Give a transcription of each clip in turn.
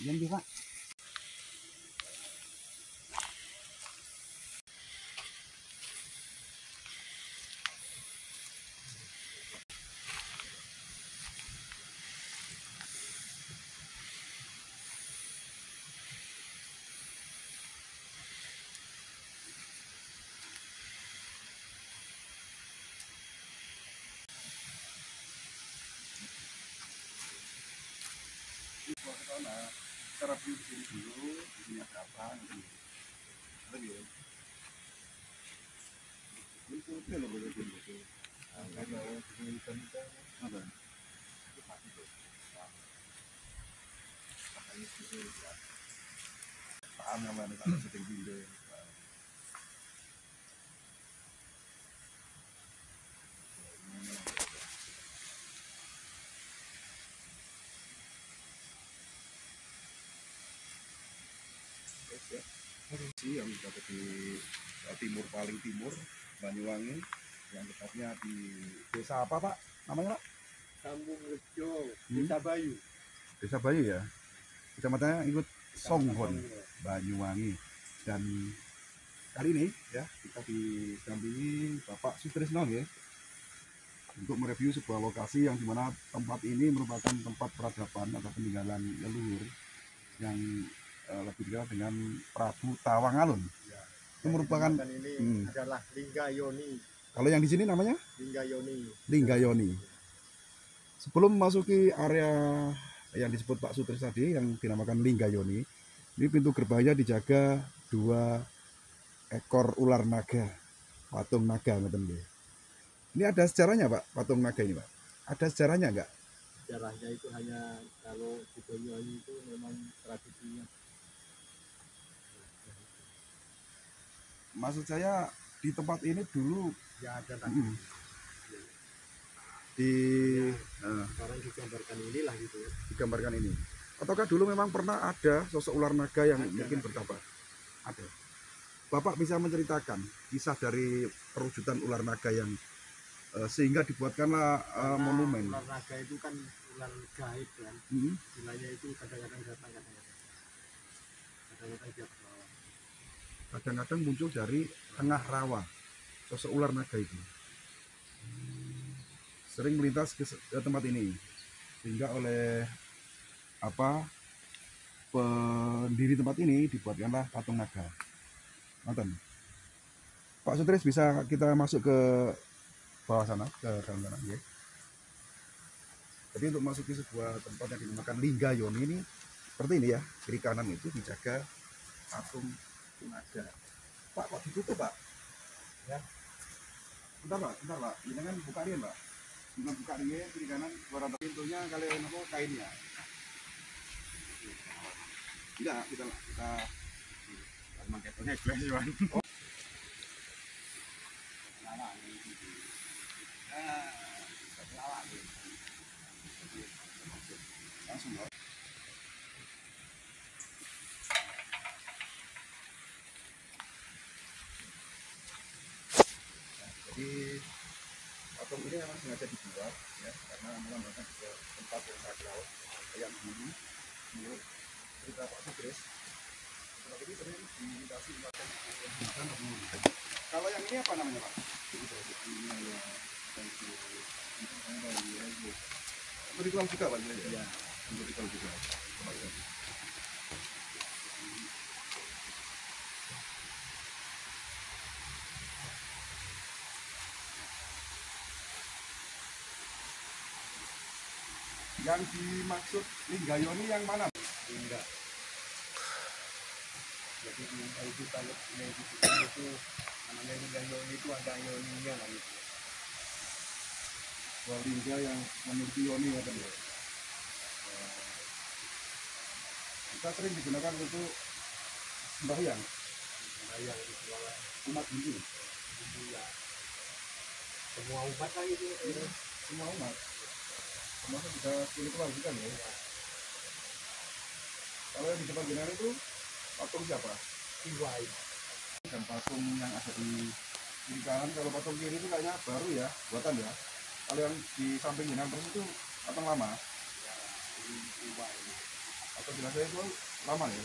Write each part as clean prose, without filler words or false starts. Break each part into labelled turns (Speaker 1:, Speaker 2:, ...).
Speaker 1: Jangan Pak. Cara view di sini dulu, di sini ada apa gitu. Lagi ya. Itu loh begitu gitu. Kalau di sana apa? Itu pasti tuh. Makanya itu ya. Paham namanya kalau syuting video. Yang berada di timur, paling timur Banyuwangi, yang tepatnya di desa apa Pak namanya Pak?
Speaker 2: Sambung Rejo, Desa Bayu.
Speaker 1: Desa Bayu ya, kecamatannya ikut Songhon Banyuwangi. Dan kali ini ya kita didampingi Bapak Sutrisno ya, untuk mereview sebuah lokasi yang dimana tempat ini merupakan tempat peradaban atau peninggalan leluhur yang lebih dikenal dengan Prabu Tawangalun.
Speaker 2: Ya,
Speaker 1: Itu merupakan
Speaker 2: ini adalah Linggayoni.
Speaker 1: Kalau yang di sini namanya Linggayoni. Sebelum memasuki area yang disebut Pak Sutris tadi yang dinamakan Linggayoni, ini pintu gerbangnya dijaga 2 ekor ular naga, patung naga. Ini ada sejarahnya Pak, patung naga ini Pak? Ada sejarahnya enggak?
Speaker 2: Sejarahnya itu hanya kalau di Banyuwangi itu memang tradisinya.
Speaker 1: Maksud saya di tempat ini dulu
Speaker 2: Ya ada tadi. Sekarang digambarkan inilah gitu ya.
Speaker 1: Digambarkan ini. Ataukah dulu memang pernah ada sosok ular naga yang mungkin bertambah? Ada. Bapak bisa menceritakan kisah dari perwujudan ular naga yang sehingga dibuatkanlah monumen.
Speaker 2: Ular naga itu kan ular gaib kan. Istilahnya itu kadang-kadang datang, kadang-kadang dia bawah.
Speaker 1: Kadang-kadang muncul dari tengah rawa sosok ular naga itu. Sering melintas ke tempat ini, sehingga oleh pendiri tempat ini dibuatkanlah patung naga. Nonton. Pak Sutris, bisa kita masuk ke bawah sana, ke dalam sana ya. Jadi untuk masuki sebuah tempat yang dinamakan Linggayoni ini seperti ini ya, kiri kanan itu dijaga patung naga. Pak, kok ditutup Pak? Ya. Bentar Pak, ini kan buka dia Pak. Dengan buka dia kiri kanan, suara pintunya kalian apa kainnya? Enggak, kita
Speaker 2: Makanya glass Wan.
Speaker 1: langsung Pak. Jadi patung ini memang sengaja dibuat ya, karena melambangkan sebuah tempat yang sakral yang dulu menurut cerita Pak Sutris. Tempat ini sering dilintasi umatkan. Kalau yang ini apa namanya Pak? Ritual juga Pak? Ya, untuk ritual juga. Yang dimaksud Linggayoni yang mana?
Speaker 2: Enggak. Jadi itu kalau itu namanya Linggayoni itu ada yoninya lah gitu.
Speaker 1: Lingga yang memiliki yoni ya tadi. Kita sering digunakan untuk sembahyang.
Speaker 2: Itu
Speaker 1: Umat Hindu.
Speaker 2: ya. Semua umat lah itu.
Speaker 1: Semua umat. Termasuk juga spiritual juga ya. Kalau yang di depan jenazah itu patung siapa?
Speaker 2: Iwai.
Speaker 1: Dan patung yang ada di kiri kanan, kalau patung kiri itu kayaknya baru ya, buatan ya. Kalau yang di samping jenazah itu patung lama.
Speaker 2: Ya, Iwai.
Speaker 1: atau jenazah itu lama ya,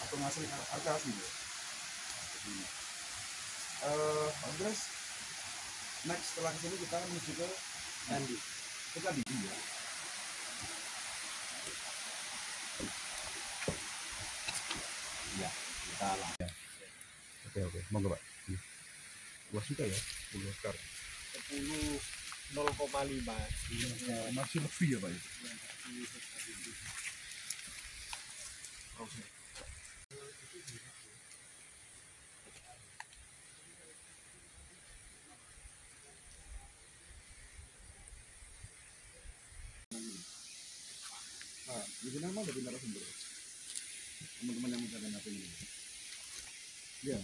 Speaker 1: atau ngasih arca asli ya. Ini. Terus next setelah kesini kita menuju ke
Speaker 2: Candi.
Speaker 1: ke tadi ya.
Speaker 2: Iya, kita lah.
Speaker 1: Oke, monggo Pak. Luas juga ya, 10 hektar.
Speaker 2: 10,5.
Speaker 1: Masih lebih ya Pak ya. Oke. Nah, di sini memang dari narasumber. Teman-teman yang mencari apa ini. Ya,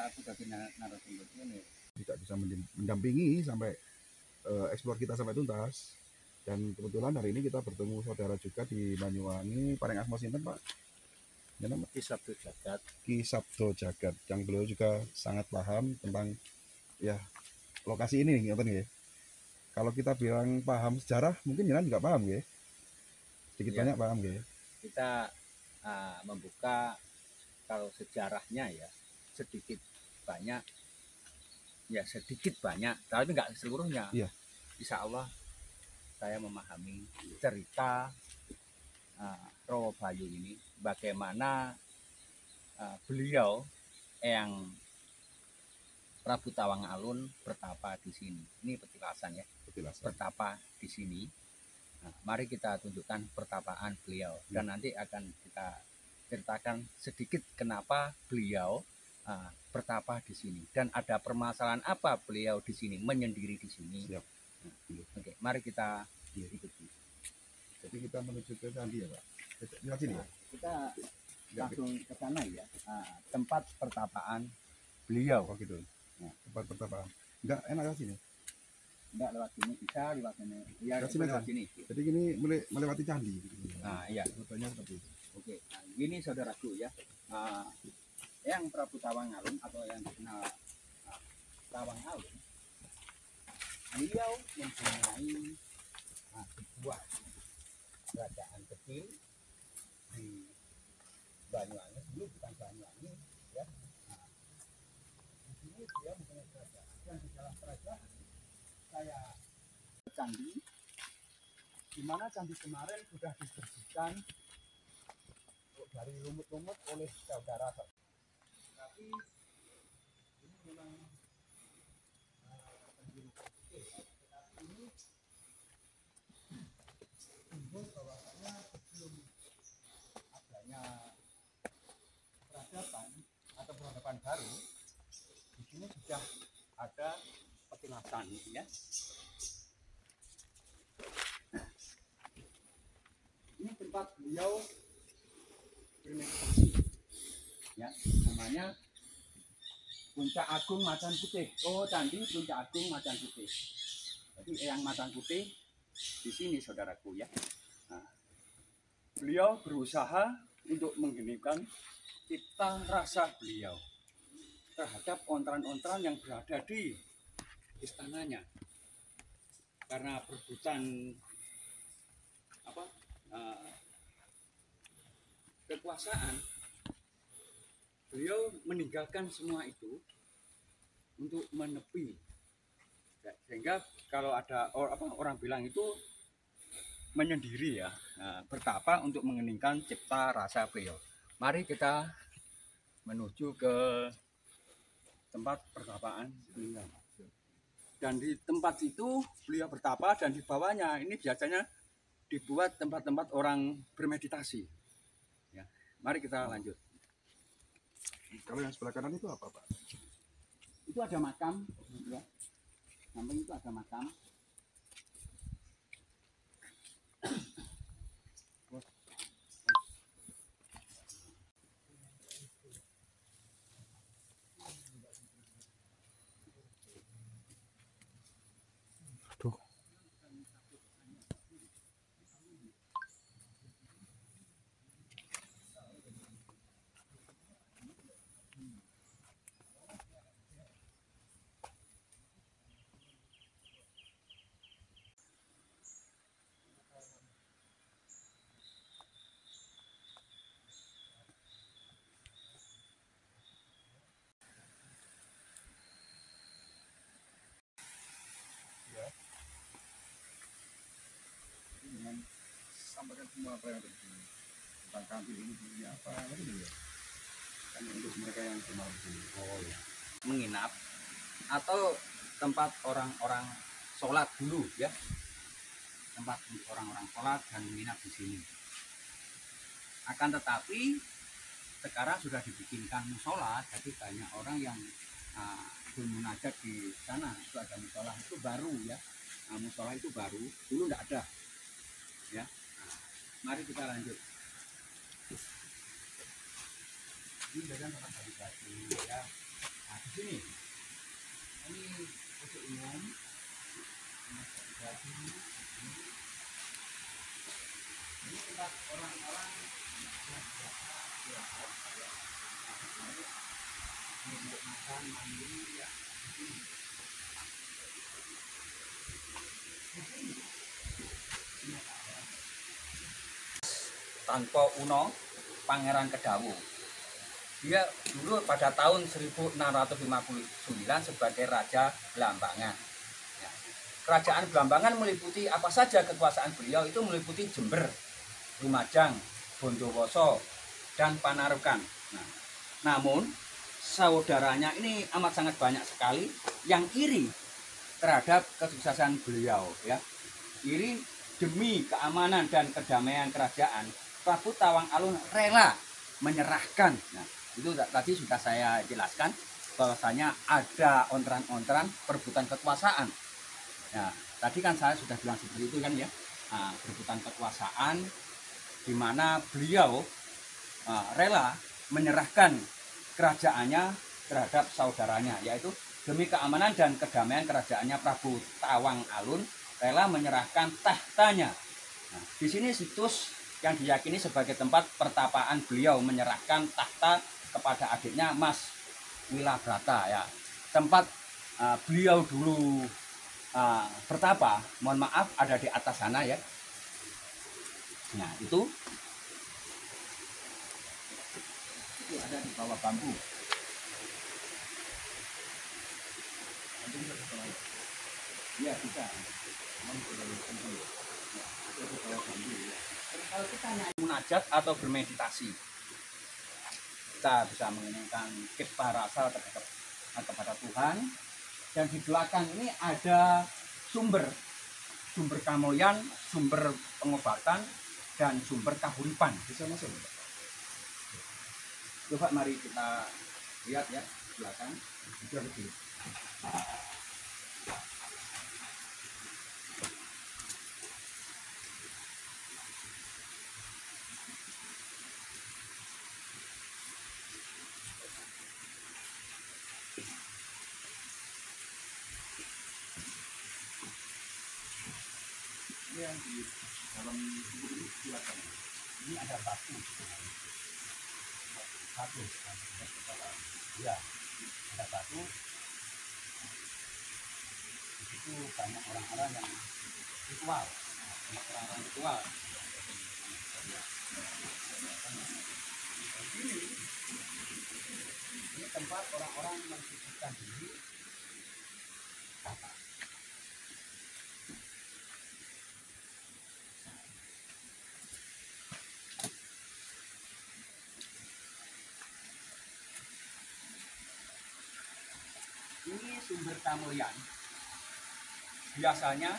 Speaker 2: Aku dari narasumber ini.
Speaker 1: tidak bisa mendampingi sampai eksplor kita sampai tuntas. Dan kebetulan hari ini kita bertemu saudara juga di Banyuwangi, Pareng Asma sinten Pak? Ya, nama
Speaker 2: Ki Sabtu Jagat.
Speaker 1: Ki Sabdo Jagat, yang beliau juga sangat paham tentang ya lokasi ini nih, ya. Kalau kita bilang paham sejarah, mungkin Jinan juga paham ya. Sedikit
Speaker 2: Ya.
Speaker 1: banyak paham ya.
Speaker 2: Kita membuka kalau sejarahnya ya sedikit banyak, tapi nggak seluruhnya.
Speaker 1: Iya.
Speaker 2: Insya Allah saya memahami cerita Rowo Bayu ini, bagaimana beliau yang Prabu Tawang Alun bertapa di sini. Ini petilasan ya,
Speaker 1: Petilasan.
Speaker 2: bertapa di sini. Nah, mari kita tunjukkan pertapaan beliau dan nanti akan kita ceritakan sedikit kenapa beliau bertapa di sini dan ada permasalahan apa beliau di sini menyendiri di sini.
Speaker 1: Siap.
Speaker 2: Oke, mari kita ikuti.
Speaker 1: Jadi kita menuju ke Candi ya Pak. Lewat sini ya.
Speaker 2: Kita langsung ke sana ya, tempat pertapaan beliau.
Speaker 1: Oh gitu.
Speaker 2: Nah.
Speaker 1: Tempat pertapaan. Enggak enak lewat sini.
Speaker 2: Enggak lewat sini, bisa lewat sini. Ya,
Speaker 1: Lewat sini
Speaker 2: lewat
Speaker 1: aja.
Speaker 2: sini.
Speaker 1: Jadi gini melewati candi.
Speaker 2: Nah, iya.
Speaker 1: Rutenya seperti itu.
Speaker 2: Oke, nah, ini saudaraku ya, yang Prabu Tawang Alun atau yang dikenal Tawang Alun, beliau mempunyai sebuah kerajaan kecil di Banyuwangi, dulu bukan Banyuwangi ya. Nah, di sini dia mempunyai kerajaan dan di dalam kerajaan saya candi, di mana candi kemarin sudah dibersihkan dari lumut-lumut oleh saudara. Tapi ini memang penjuru kecil, tetapi ini simbol bahwasanya sebelum adanya peradaban atau peradaban baru, di sini sudah ada petilasan ya. Ini tempat beliau bermeditasi ya, namanya Puncak Agung Macan Putih. Oh, Candi Puncak Agung Macan Putih. Jadi Eyang Macan Putih di sini saudaraku ya. Nah, beliau berusaha untuk menggenipkan cipta rasa beliau terhadap ontran-ontran yang berada di istananya, karena perebutan kekuasaan, beliau meninggalkan semua itu untuk menepi, sehingga kalau ada orang bilang itu menyendiri ya, bertapa untuk mengeningkan cipta rasa beliau. Mari kita menuju ke tempat pertapaan beliau. Dan di tempat itu beliau bertapa dan di bawahnya ini biasanya dibuat tempat-tempat orang bermeditasi. Ya, mari kita lanjut.
Speaker 1: Kalau yang sebelah kanan itu apa Pak?
Speaker 2: Itu ada makam, ya. Samping itu ada makam.
Speaker 1: Aduh. semua apa yang ada di sini. Tentang kantin ini apa gitu ya.
Speaker 2: Kan untuk mereka yang cuma di sini. Oh ya. Menginap atau tempat orang-orang sholat dulu ya. Tempat orang-orang sholat dan menginap di sini. Akan tetapi sekarang sudah dibikinkan musola, jadi banyak orang yang bermunajat di sana. Itu ada musola, itu baru ya. Musola itu baru, dulu tidak ada ya. Mari kita lanjut. Ini bagian tempat baju ya. Nah, di sini ini untuk umum baju ini tempat orang-orang untuk makan mandi ya. Tanpa Uno Pangeran Kedawu. Dia dulu pada tahun 1659 sebagai Raja Blambangan. Ya. Kerajaan Blambangan meliputi apa saja kekuasaan beliau itu meliputi Jember, Lumajang, Bondowoso, dan Panarukan. Nah, namun saudaranya ini amat sangat banyak sekali yang iri terhadap kesuksesan beliau ya. Iri demi keamanan dan kedamaian kerajaan, Prabu Tawang Alun rela menyerahkan. Nah, itu tadi sudah saya jelaskan bahwasanya ada ontran-ontran perebutan kekuasaan. Nah, tadi kan saya sudah bilang seperti itu kan ya. Nah, perebutan kekuasaan di mana beliau rela menyerahkan kerajaannya terhadap saudaranya, yaitu demi keamanan dan kedamaian kerajaannya Prabu Tawang Alun rela menyerahkan tahtanya. Nah, di sini situs yang diyakini sebagai tempat pertapaan beliau menyerahkan tahta kepada adiknya Mas Wilabrata ya. Tempat beliau dulu bertapa, mohon maaf ada di atas sana ya. Nah, itu ada di bawah bambu. Iya bisa. Kalau kita hanya munajat atau bermeditasi, kita bisa menginginkan kisparasa kepada Tuhan. Dan di belakang ini ada sumber kamulyan, sumber pengobatan, dan sumber kahuripan. Bisa masuk. Coba mari kita lihat ya belakang. Ini yang di dalam tubuh ini silakan. Ini ada batu. Ya, ada batu. Di situ banyak orang-orang yang ritual, Ini tempat orang-orang mensucikan diri. Ini sumber kamulyan. Biasanya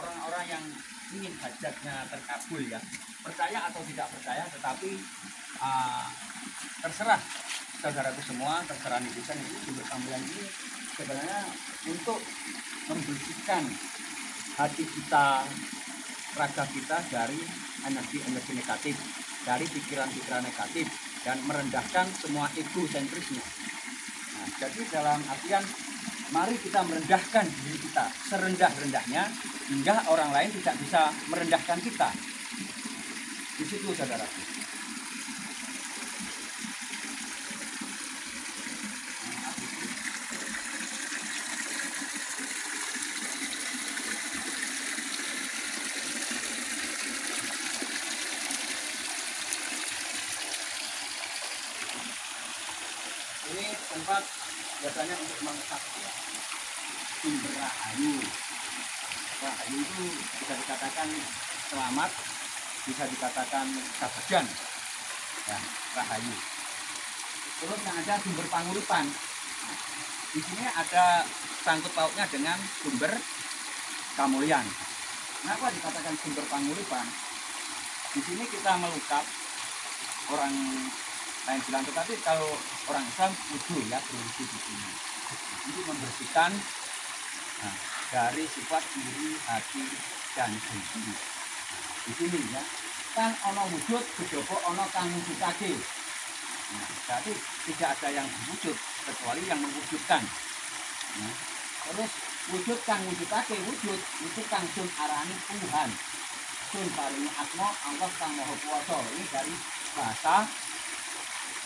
Speaker 2: orang-orang yang ingin hajatnya terkabul ya, percaya atau tidak percaya, tetapi terserah saudaraku semua, terserah netizen. Ini sumber kamulyan ini sebenarnya untuk membersihkan hati kita, raga kita dari energi-energi negatif, dari pikiran-pikiran negatif, dan merendahkan semua egosentrisnya. Nah, jadi dalam artian mari kita merendahkan diri kita serendah-rendahnya hingga orang lain tidak bisa merendahkan kita. Di situ saudaraku. Ini tempat biasanya untuk mengecap ya. Sumber Rahayu. Rahayu itu bisa dikatakan selamat bisa dikatakan Kabagan, ya, Rahayu. Terus yang ada sumber panguripan. Nah, di sini ada sangkut pautnya dengan sumber kamulyan. Kenapa dikatakan sumber panguripan? Di sini kita melukap orang lain bilang, tetapi kalau orang Islam wudhu ya, berwudhu di sini. Ini membersihkan dari sifat iri, hati, dan dengki. Di sini ya, kan ono wujud, kejopo ono kang wujudake. Nah, jadi tidak ada yang wujud kecuali yang mewujudkan. Nah, terus wujud kang wujudake, wujud itu kang sun arani Tuhan. Sun paringi asma Allah kang maha kuwasa. Ini dari bahasa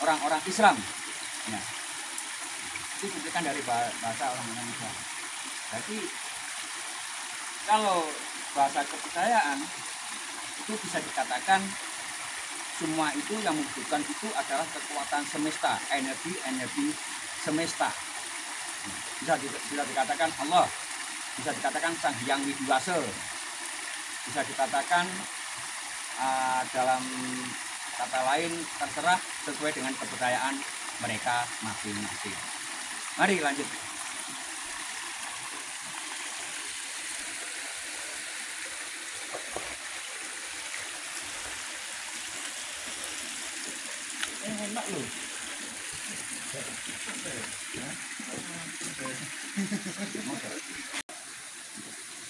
Speaker 2: orang-orang Islam. Ya. Itu bukan dari bahasa orang-orang Islam. Jadi kalau bahasa kepercayaan itu bisa dikatakan semua itu yang membutuhkan itu adalah kekuatan semesta, energi semesta. Bisa dikatakan Allah, bisa dikatakan Sang Hyang Widiwasa, bisa dikatakan dalam kata lain terserah sesuai dengan kepercayaan mereka masing-masing. Mari lanjut. Enak loh.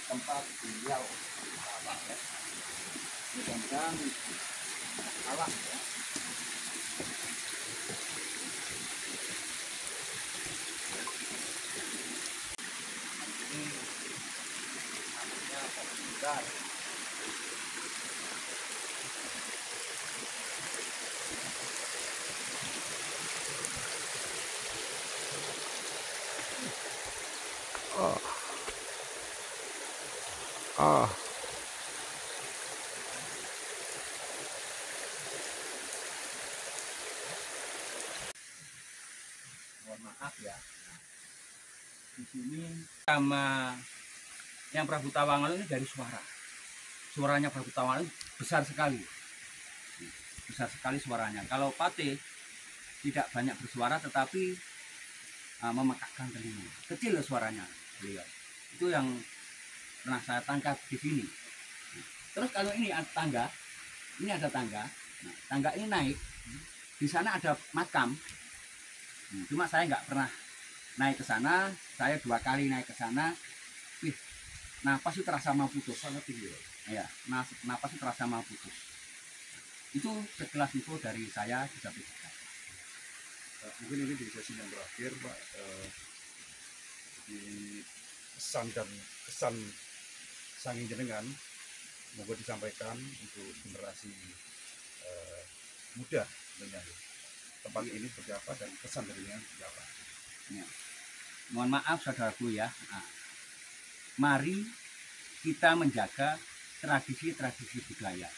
Speaker 2: Tempat beliau awak ya. Mudah-mudahan awak ya. Ini namanya Pokemon. Mohon maaf ya. Di sini sama yang Prabu Tawangan ini dari suara. Suaranya Prabu Tawangan besar sekali. Besar sekali suaranya. Kalau Pate tidak banyak bersuara tetapi memekakkan telinga. Kecil suaranya beliau. Itu yang pernah saya tangkap di sini. Terus kalau ini ada tangga, ini ada tangga. Nah, tangga ini naik. Di sana ada makam. Cuma saya nggak pernah naik ke sana. Saya 2 kali naik ke sana. Napas itu terasa mau putus. Sangat tinggi. Ya, napas itu terasa mau putus. Itu sekelas info dari saya di sertifikat.
Speaker 1: Mungkin ini di sesi yang terakhir Pak, di pesan dan kesan sang jenengan moga disampaikan untuk generasi muda tentunya. Tempat ini seperti apa dan kesan darinya seperti apa?
Speaker 2: Ya. Mohon maaf saudaraku ya. Mari kita menjaga tradisi-tradisi budaya.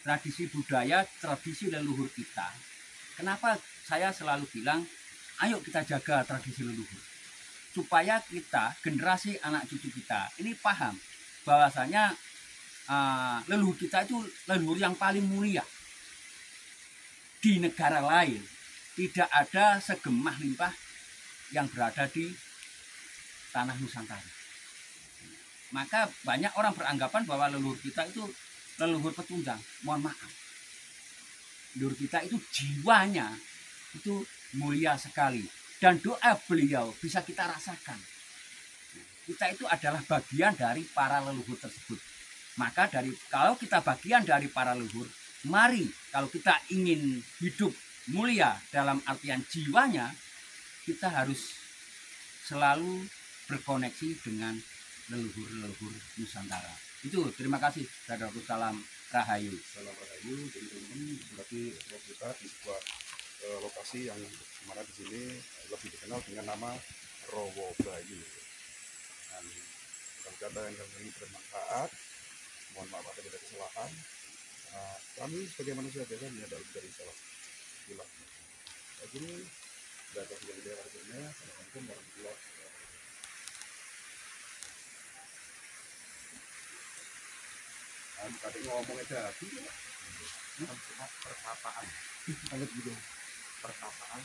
Speaker 2: Tradisi budaya, tradisi leluhur kita. Kenapa saya selalu bilang, ayo kita jaga tradisi leluhur. Supaya kita, generasi anak cucu kita, ini paham bahwasanya leluhur kita itu leluhur yang paling mulia. Di negara lain, tidak ada segemah limpah yang berada di tanah Nusantara. Maka banyak orang beranggapan bahwa leluhur kita itu leluhur pecundang. Mohon maaf. Leluhur kita itu jiwanya itu mulia sekali. Dan doa beliau bisa kita rasakan. Kita itu adalah bagian dari para leluhur tersebut. Maka kalau kita bagian dari para leluhur, mari kalau kita ingin hidup mulia dalam artian jiwanya, kita harus selalu berkoneksi dengan leluhur-leluhur Nusantara. Itu terima kasih. Saudaraku, salam Rahayu.
Speaker 1: Salam Rahayu. Jadi teman-teman berarti kita di sebuah lokasi yang mana di sini lebih dikenal dengan nama Rowo Bayu. Dan mudah-mudahan yang ini bermanfaat. Mohon maaf apabila ada kesalahan. Kami sebagai manusia biasa menyadar dari salah. Bila ini sudah ada yang dia hasilnya. Assalamualaikum warahmatullahi wabarakatuh.
Speaker 2: Tadi ngomong aja lagi. Pertapaan.
Speaker 1: Anget gitu.
Speaker 2: Pertapaan.